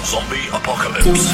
Zombie Apocalypse.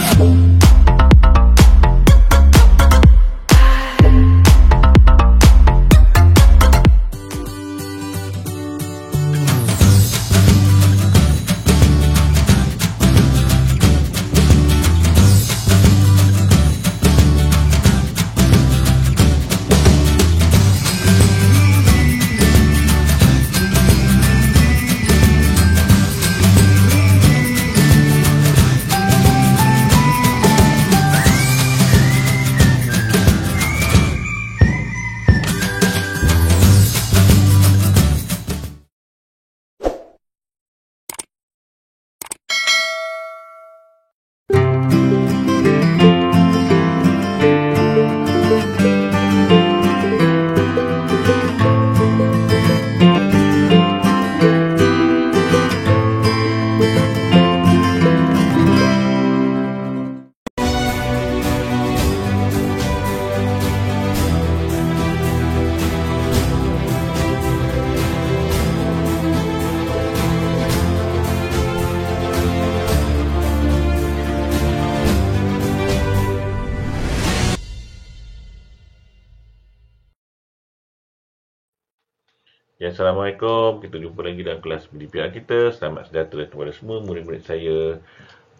Ya, Assalamualaikum. Kita jumpa lagi dalam kelas PDPR kita. Selamat sejahtera kepada semua murid-murid saya.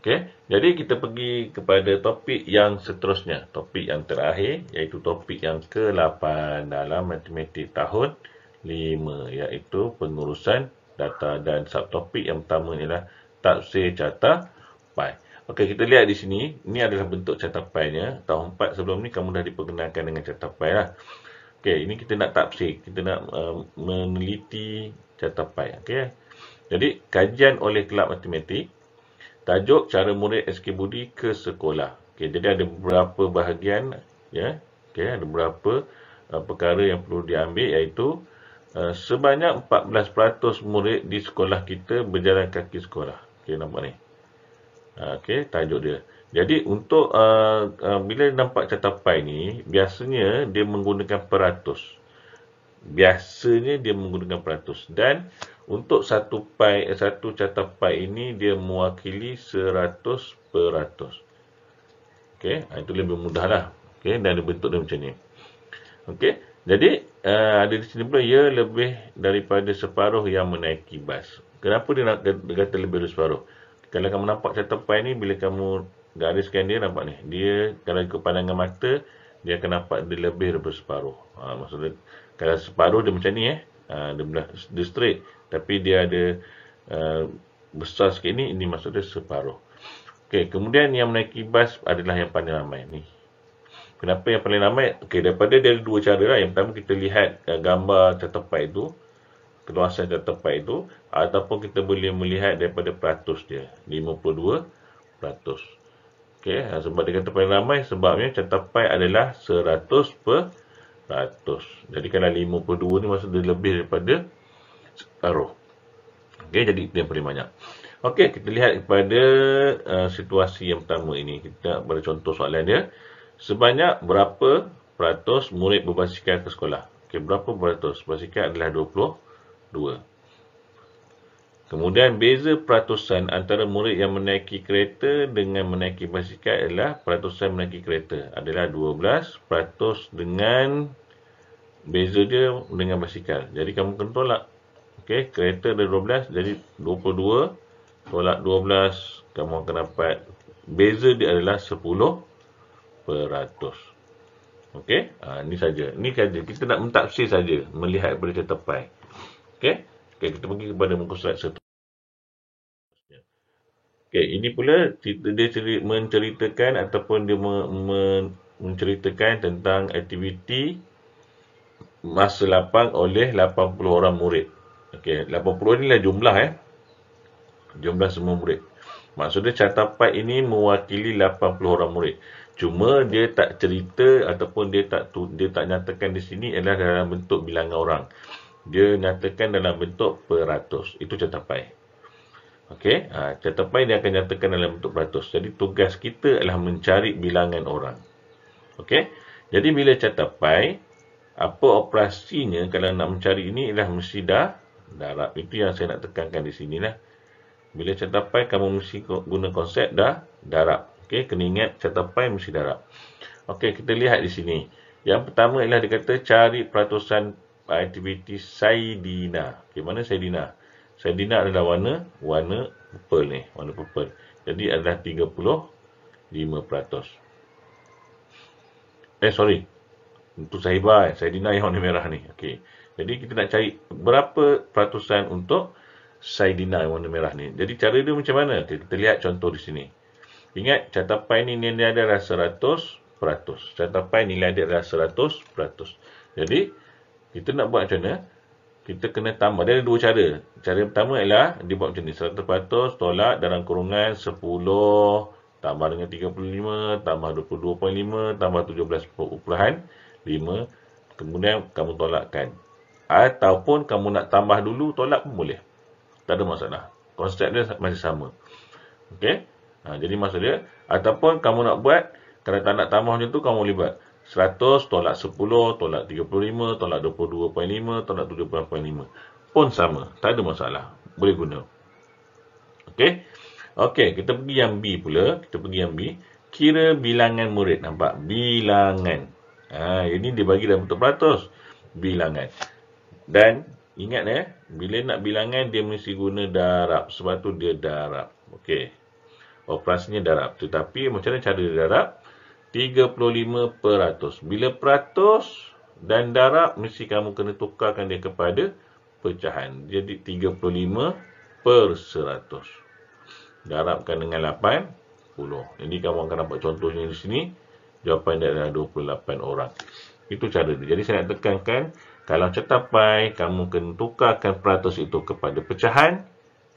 Okey, jadi kita pergi kepada topik yang seterusnya. Topik yang terakhir, iaitu topik yang ke-8 dalam matematik tahun 5, iaitu pengurusan data. Dan subtopik yang pertama ialah tafsir catapai. Okey, kita lihat di sini. Ini adalah bentuk catapai-nya. Tahun 4 sebelum ni kamu dah diperkenalkan dengan catapai lah. Okey, ini kita nak tafsir, kita nak meneliti catapai. Okey. Jadi, kajian oleh kelab matematik, tajuk cara murid SK Budi ke sekolah. Okey, jadi ada beberapa bahagian, ya. Okey, ada beberapa perkara yang perlu diambil, iaitu sebanyak 14% murid di sekolah kita berjalan kaki sekolah. Okey, nampak ni. Okey, tajuk dia. Jadi untuk bila nampak catapai ni, biasanya dia menggunakan peratus. Dan untuk satu catapai ini dia mewakili 100%. Okey, itu lebih mudah lah. Okey, dan dia bentuk dia macam ni. Okey, jadi ada di sini pula ia lebih daripada separuh yang menaiki bas. Kenapa dia nak kata lebih dari separuh? Kalau kamu nampak catapai ni, bila kamu gariskan dia, nampak ni. Dia, kalau ikut pandangan mata, dia akan nampak dia lebih daripada separuh. Maksudnya, kalau separuh dia macam ni, dia straight. Tapi dia ada besar sikit ni, ini maksudnya separuh. Okey, kemudian yang menaiki bas adalah yang paling ramai ni. Kenapa yang paling ramai? Okey, daripada dia ada dua cara lah. Yang pertama, kita lihat gambar catapai itu, keluasan catapai itu, ataupun kita boleh melihat daripada peratus dia, 52%. Okey, sebab dia kata paling ramai, sebabnya catapai adalah 100%. Jadi kalau 52 ni maksud dia lebih daripada separuh. Okey, jadi itu yang paling banyak. Okey, kita lihat kepada situasi yang pertama ini. Kita pada contoh soalan dia. Sebanyak berapa peratus murid berbasikal ke sekolah? Okey, berapa peratus? Basikal adalah 22. Kemudian beza peratusan antara murid yang menaiki kereta dengan menaiki basikal adalah peratusan menaiki kereta adalah 12% dengan beza dia dengan basikal. Jadi kamu kena tolak. Okey, kereta ada 12, jadi 22 tolak 12, kamu akan dapat beza dia adalah 10%. Okey, ini saja. Ini saja. Kita nak mentafsir saja, melihat daripada catapai. Okey. Okey, kita pergi kepada muka surat seterusnya. Okey, ini pula dia menceritakan ataupun dia menceritakan tentang aktiviti masa lapang oleh 80 orang murid. Okey, 80 inilah jumlah jumlah semua murid. Maksudnya catapai ini mewakili 80 orang murid. Cuma dia tak cerita ataupun dia tak nyatakan di sini adalah dalam bentuk bilangan orang. Dia nyatakan dalam bentuk peratus. Itu catapai. Okey, catapai dia akan nyatakan dalam bentuk peratus. Jadi tugas kita adalah mencari bilangan orang. Okey, jadi bila catapai, apa operasinya kalau nak mencari ini ialah mesti darab. Itu yang saya nak tekankan di sini lah. Bila catat pi, kamu mesti guna konsep darab. Okey, kena ingat catat pi mesti darab. Okey, kita lihat di sini. Yang pertama ialah dia kata cari peratusan aktiviti Saidina. Okey, mana Saidina? Saidina adalah warna purple ni, warna purple. Jadi adalah 35%. Sorry. Untuk Sahibah, Saidina yang warna merah ni. Okey. Jadi kita nak cari berapa peratusan untuk Saidina yang warna merah ni. Jadi cara dia macam mana? Kita lihat contoh di sini. Ingat, catat pi ni nilai dia adalah 100%. Catat pi nilai dia adalah 100%. Jadi, kita nak buat macam mana? Kita kena tambah. Dia ada dua cara. Cara yang pertama ialah dia buat macam ni. 100% tolak dalam kurungan 10 tambah dengan 35 tambah 22.5 tambah 17.5. Kemudian kamu tolakkan. Ataupun kamu nak tambah dulu, tolak pun boleh. Tak ada masalah. Konsep dia masih sama. Okey? Jadi maksud dia, ataupun kamu nak buat, kalau tak nak tambah macam tu, kamu boleh buat 100 tolak 10, tolak 35, tolak 22.5, tolak 17.5. Pun sama. Tak ada masalah. Boleh guna. Okey? Okey, kita pergi yang B pula. Kita pergi yang B. Kira bilangan murid. Nampak? Bilangan. Ini dibagi dalam bentuk peratus. Bilangan. Dan, ingat bila nak bilangan, dia mesti guna darab. Sebab tu dia darab. Okey. Operasinya darab. Tetapi, macam mana cara dia darab? 35%. Bila peratus dan darab, mesti kamu kena tukarkan dia kepada pecahan. Jadi 35/100. Darabkan dengan 80. Jadi kamu akan dapat contohnya di sini. Jawapan dia adalah 28 orang. Itu cara dia. Jadi saya nak tekankan, kalau catat pi, kamu kena tukarkan peratus itu kepada pecahan.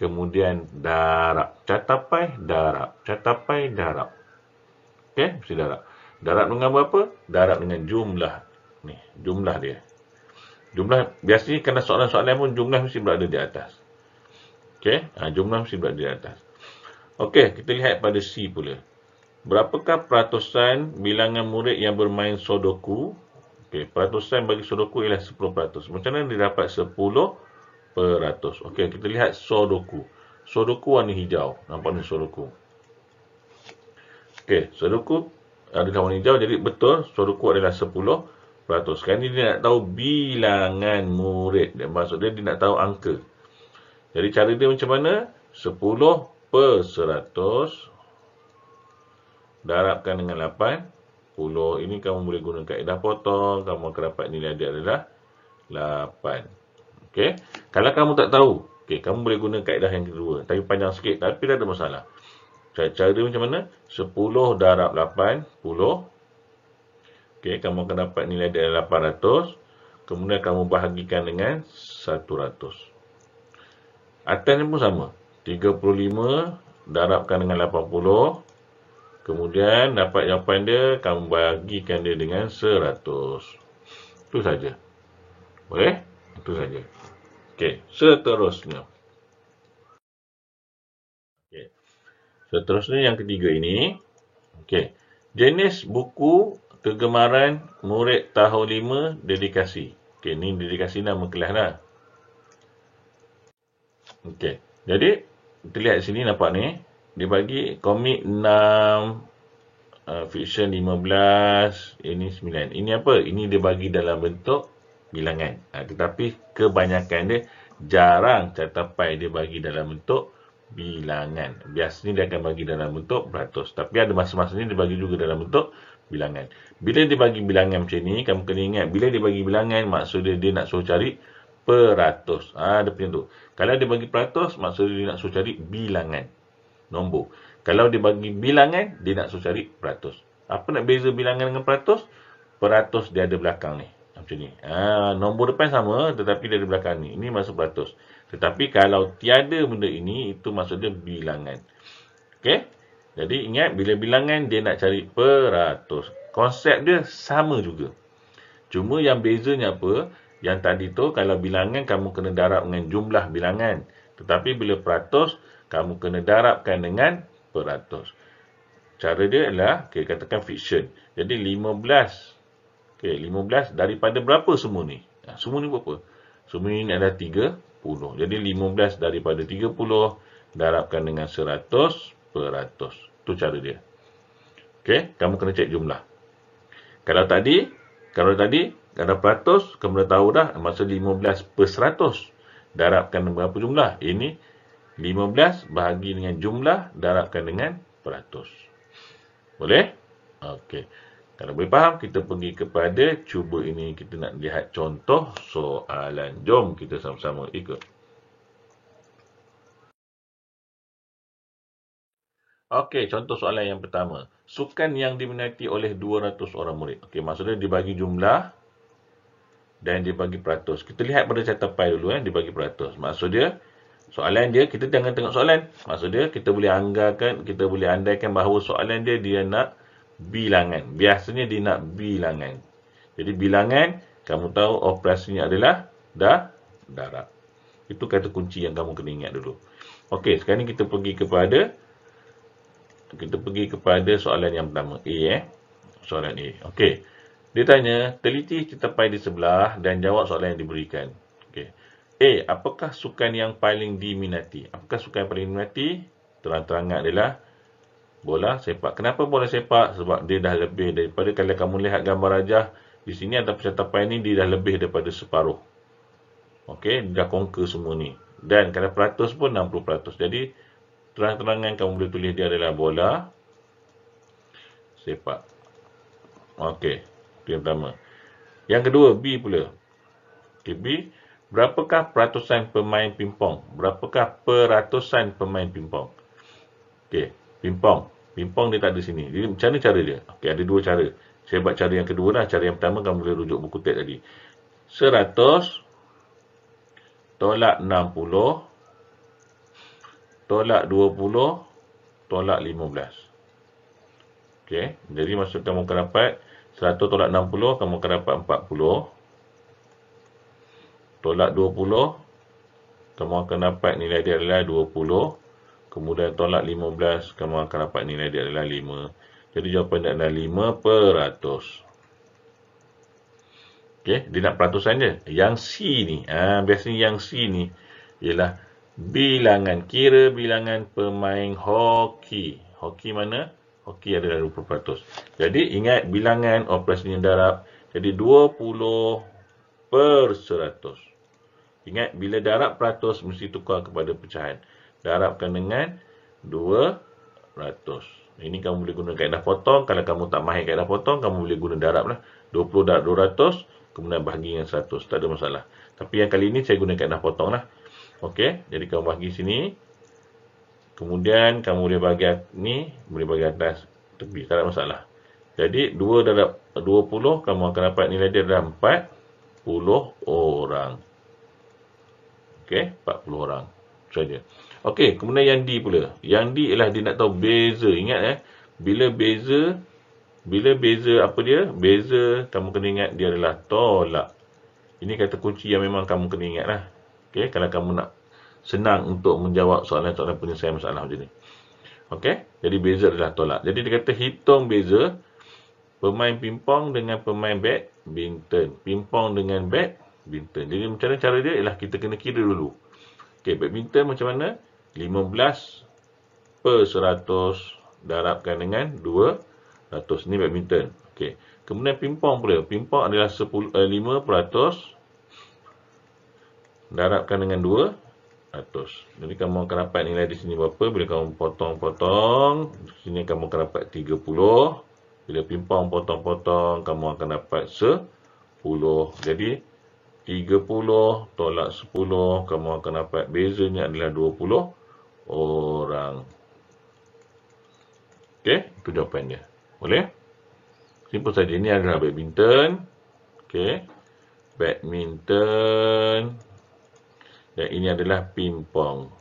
Kemudian darab. Catat pi, darab. Catat pi, darab. Okey, mesti darab. Darab dengan berapa? Darab dengan jumlah. Ni, jumlah dia. Jumlah, biasanya kena soalan-soalan pun jumlah mesti berada di atas. Okey, jumlah mesti berada di atas. Okey, kita lihat pada C pula. Berapakah peratusan bilangan murid yang bermain Sudoku? Okey, peratusan bagi Sudoku ialah 10%. Macam mana dia dapat 10%? Okey, kita lihat Sudoku. Sudoku warna hijau. Nampak ni Sudoku. Okey, Sudoku adalah warna hijau. Jadi betul, Sudoku adalah 10%. Sekarang ni dia nak tahu bilangan murid. Maksud dia nak tahu angka. Jadi cara dia macam mana? 10/100 darabkan dengan 80. Ini kamu boleh guna kaedah potong. Kamu akan dapat nilai dia adalah 8. Okey. Kalau kamu tak tahu, okey, kamu boleh guna kaedah yang kedua. Tapi panjang sikit. Tapi tak ada masalah. Cara dia macam mana? 10 darab 80. Okey, kamu akan dapat nilai dia adalah 800. Kemudian kamu bahagikan dengan 100. Atasnya pun sama. 35 darabkan dengan 80. Kemudian dapat jawapan dia, kamu bagikan dia dengan 100. Itu saja. Boleh? Itu saja. Okey, seterusnya. Okey. Seterusnya yang ketiga ini. Okey. Jenis buku kegemaran murid tahun 5 dedikasi. Okey, ni dedikasi nama kelas lah. Okey. Jadi, kita lihat sini nampak ni. Dia bagi komik 6, fiction 15, ini 9. Ini apa? Ini dia bagi dalam bentuk bilangan. Tetapi kebanyakan dia jarang catat pi dia bagi dalam bentuk bilangan. Biasanya dia akan bagi dalam bentuk peratus. Tapi ada masa-masanya dia bagi juga dalam bentuk bilangan. Bila dia bagi bilangan macam ni, kamu kena ingat, bila dia bagi bilangan, maksudnya dia nak suruh cari peratus. Dia punya tu. Kalau dia bagi peratus, maksudnya dia nak suruh cari bilangan. Nombor. Kalau dia bagi bilangan, dia nak suruh cari peratus. Apa nak beza bilangan dengan peratus? Peratus dia ada belakang ni. Macam ni. Nombor depan sama, tetapi dia ada belakang ni. Ini masuk peratus. Tetapi kalau tiada benda ini, itu maksud dia bilangan. Okey? Jadi ingat, bila bilangan, dia nak cari peratus. Konsep dia sama juga. Cuma yang bezanya apa? Yang tadi tu, kalau bilangan, kamu kena darab dengan jumlah bilangan. Tetapi bila peratus, kamu kena darabkan dengan peratus. Cara dia adalah, okay, katakan fiction. Jadi 15. Okay, 15 daripada berapa semua ni? Semua ni berapa? Semua ni adalah 30. Jadi 15 daripada 30. darabkan dengan 100%. Itu cara dia. Okey, kamu kena cek jumlah. Kalau tadi ada peratus, kamu dah tahu dah, maksud 15/100. Darabkan dengan berapa jumlah? Ini 15 bahagi dengan jumlah, darabkan dengan peratus. Boleh? Okey. Kalau boleh faham, kita pergi kepada cuba ini. Kita nak lihat contoh soalan. Jom kita sama-sama ikut. Okey, contoh soalan yang pertama. Sukan yang diminati oleh 200 orang murid. Okey, maksudnya dibagi jumlah dan dibagi peratus. Kita lihat pada catapai dulu, dibagi peratus. Maksud dia, soalan dia, kita jangan tengok soalan. Maksud dia, kita boleh anggarkan, kita boleh andaikan bahawa soalan dia nak bilangan. Biasanya dia nak bilangan. Jadi bilangan, kamu tahu operasinya adalah darab. Itu kata kunci yang kamu kena ingat dulu. Okey, sekarang ni kita pergi kepada soalan yang pertama. A, soalan A. Okey. Dia tanya, teliti catapai di sebelah dan jawab soalan yang diberikan. Okey. A, apakah sukan yang paling diminati? Apakah sukan yang paling diminati? Terang-terangan adalah bola sepak. Kenapa bola sepak? Sebab dia dah lebih daripada, kalau kamu lihat gambar rajah di sini ada catapai ni, dia dah lebih daripada separuh. Okey, dia dah conquer semua ni. Dan kalau peratus pun 60%. Jadi terang-terangan kamu boleh tulis dia adalah bola sepak. Okey, itu yang pertama. Yang kedua, B pula. Okey, B, berapakah peratusan pemain pingpong? Berapakah peratusan pemain pingpong? Okey, pingpong. Pingpong dia tak ada sini. Jadi macam mana cara dia? Okey, ada dua cara. Saya buat cara yang kedua lah. Cara yang pertama kamu boleh rujuk buku teks tadi. 100 tolak 60 tolak 20 tolak 15. Okey, jadi maksud kamu akan dapat 100 tolak 60, kamu akan dapat 40. Tolak 20, kamu akan dapat nilai dia adalah 20. Kemudian tolak 15, kamu akan dapat nilai dia adalah 5. Jadi jawapan dia adalah 5%. Okey, dia nak peratusan je. Yang C ni, biasanya yang C ni ialah bilangan. Kira bilangan pemain hoki. Hoki mana? Hoki adalah 20%. Jadi ingat bilangan operasinya darab. Jadi 20/100. Ingat bila darab peratus mesti tukar kepada pecahan. Darabkan dengan 200. Ini kamu boleh guna kaedah potong. Kalau kamu tak mahir kaedah potong, kamu boleh guna darab lah. 20 darab 200, kemudian bahagi dengan 100. Tak ada masalah. Tapi yang kali ini saya guna kaedah potong lah. Okey, jadi kamu bahagi sini. Kemudian kamu boleh bagi ni, boleh bagi atas tepi. Tak ada masalah. Jadi 2 darab 20, kamu akan dapat nilai dia adalah 40 orang. Okey, 40 orang. Saja. Okey, kemudian yang D pula. Yang D ialah dia nak tahu beza. Ingat bila beza apa dia? Beza, kamu kena ingat dia adalah tolak. Ini kata kunci yang memang kamu kena ingat lah. Okey, kalau kamu nak senang untuk menjawab soalan-soalan penyelesaian masalah macam ni. Okey, jadi beza adalah tolak. Jadi dia kata hitung beza pemain pingpong dengan pemain badminton. Pingpong dengan badminton. Jadi macam mana cara dia? Ialah kita kena kira dulu. Okey, badminton macam mana? 15/100 darabkan dengan 200. Ini badminton. Okey. Kemudian pingpong pula. Pingpong adalah 5% darabkan dengan 200. Jadi kamu akan dapat nilai di sini berapa? Bila kamu potong-potong, di sini kamu akan dapat 30. Bila pingpong potong-potong, kamu akan dapat 10. Jadi 30 tolak 10, kamu akan dapat bezanya adalah 20 orang. Okey, itu jawapan dia. Boleh? Simple saja. Ini adalah badminton. Okey. Badminton. Dan ini adalah pingpong.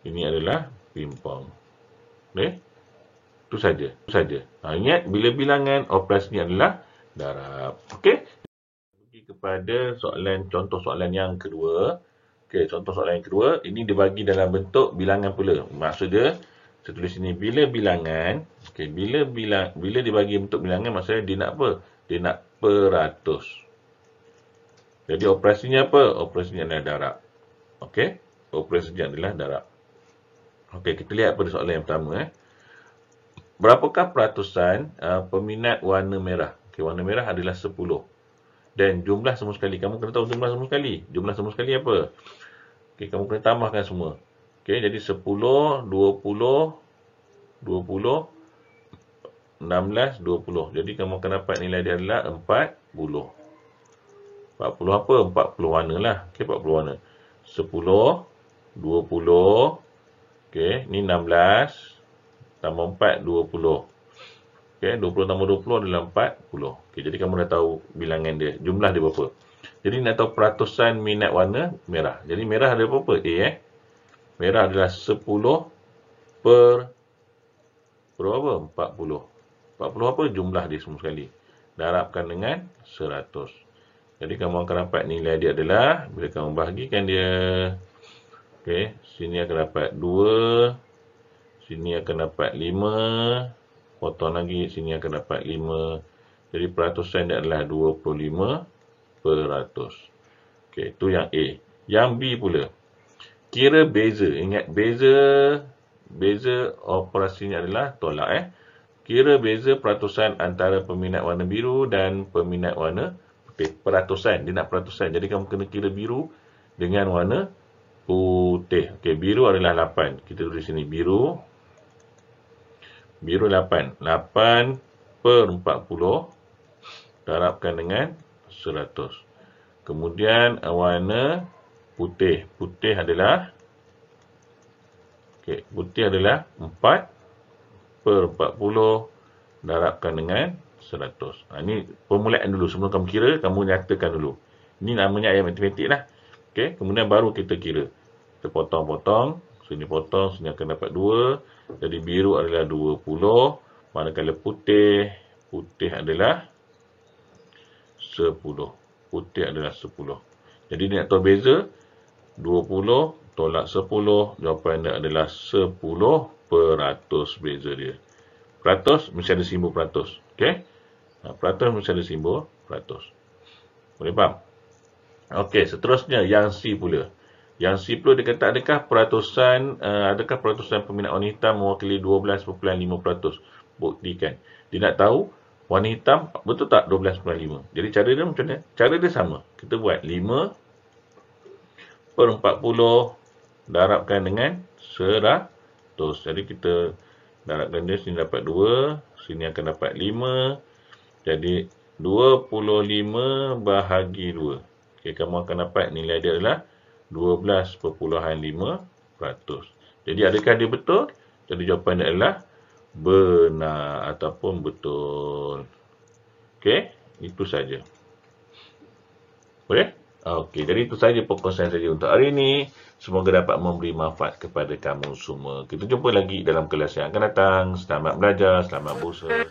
Ini adalah pingpong. Boleh? Itu saja. Ingat, bila bilangan, operasinya adalah darab. Okey? Pergi kepada contoh soalan yang kedua. Okey, contoh soalan yang kedua. Ini dibagi dalam bentuk bilangan pula. Maksud dia, saya tulis sini, bila bilangan. Okey, bila dibagi bentuk bilangan, maksudnya dia nak apa? Dia nak peratus. Jadi operasinya apa? Operasinya adalah darab. Okey? operasinya adalah darab. Okey, kita lihat pada soalan yang pertama. Berapakah peratusan peminat warna merah? Okey, warna merah adalah 10. Dan jumlah semua sekali. Kamu kena tahu jumlah semua sekali. Jumlah semua sekali apa? Okey, kamu kena tambahkan semua. Okey, jadi 10, 20, 20, 16, 20. Jadi kamu akan dapat nilai dia adalah 40. 40 apa? 40 warna lah. Okey, 40 warna. 10, 20, okey, ni 16 tambah 4, 20. Okey, 20 tambah 20 adalah 40. Okey, jadi kamu dah tahu bilangan dia, jumlah dia berapa. Jadi nak tahu peratusan minat warna merah. Jadi merah ada berapa? A Merah adalah 10 per berapa? 40. 40 apa? Jumlah dia semua sekali. Darabkan dengan 100. Jadi kamu akan dapat nilai dia adalah, bila kamu bahagikan dia, okey, sini akan dapat 2, sini akan dapat 5, potong lagi, sini akan dapat 5. Jadi peratusan dia adalah 25%. Okey, itu yang A. Yang B pula. Kira beza. Ingat beza operasinya adalah tolak. Kira beza peratusan antara peminat warna biru dan peminat warna putih. Peratusan. Dia nak peratusan. Jadi kamu kena kira biru dengan warna putih. Okey, biru adalah 8. Kita tulis sini biru. Biru 8. 8 per 40 darabkan dengan 100. Kemudian warna putih. Putih adalah putih adalah 4 per 40 darabkan dengan 100. Ini permulaan dulu. Sebelum kamu kira, kamu nyatakan dulu. Ini namanya ayat matematik lah. Okey, kemudian baru kita kira. Kita potong-potong. Sini potong, sini akan dapat 2. Jadi biru adalah 20. Manakala putih adalah 10. Putih adalah 10. Jadi dia nak tahu beza. 20 tolak 10. Jawapan dia adalah 10% beza dia. Peratus mesti ada simbol peratus. Okey? Peratus mesti ada simbol peratus. Boleh faham? Okey, seterusnya yang C pula. Yang C pula dia kata adakah peratusan peminat warna hitam mewakili 12.5%? Buktikan. Dia nak tahu warna hitam betul tak 12.5. Jadi cara dia macam mana? Cara dia sama. Kita buat 5 per 40 darabkan dengan 100. Jadi kita darabkan dia, sini dapat 2, sini akan dapat 5. Jadi 25 bahagi 2. Okey, kamu akan dapat nilai dia adalah 12.5%. Jadi adakah dia betul? Jadi jawapan dia adalah benar ataupun betul. Okey, itu saja. Boleh? Okey, jadi itu saja perkongsian saja untuk hari ini. Semoga dapat memberi manfaat kepada kamu semua. Kita jumpa lagi dalam kelas yang akan datang. Selamat belajar, selamat berusaha.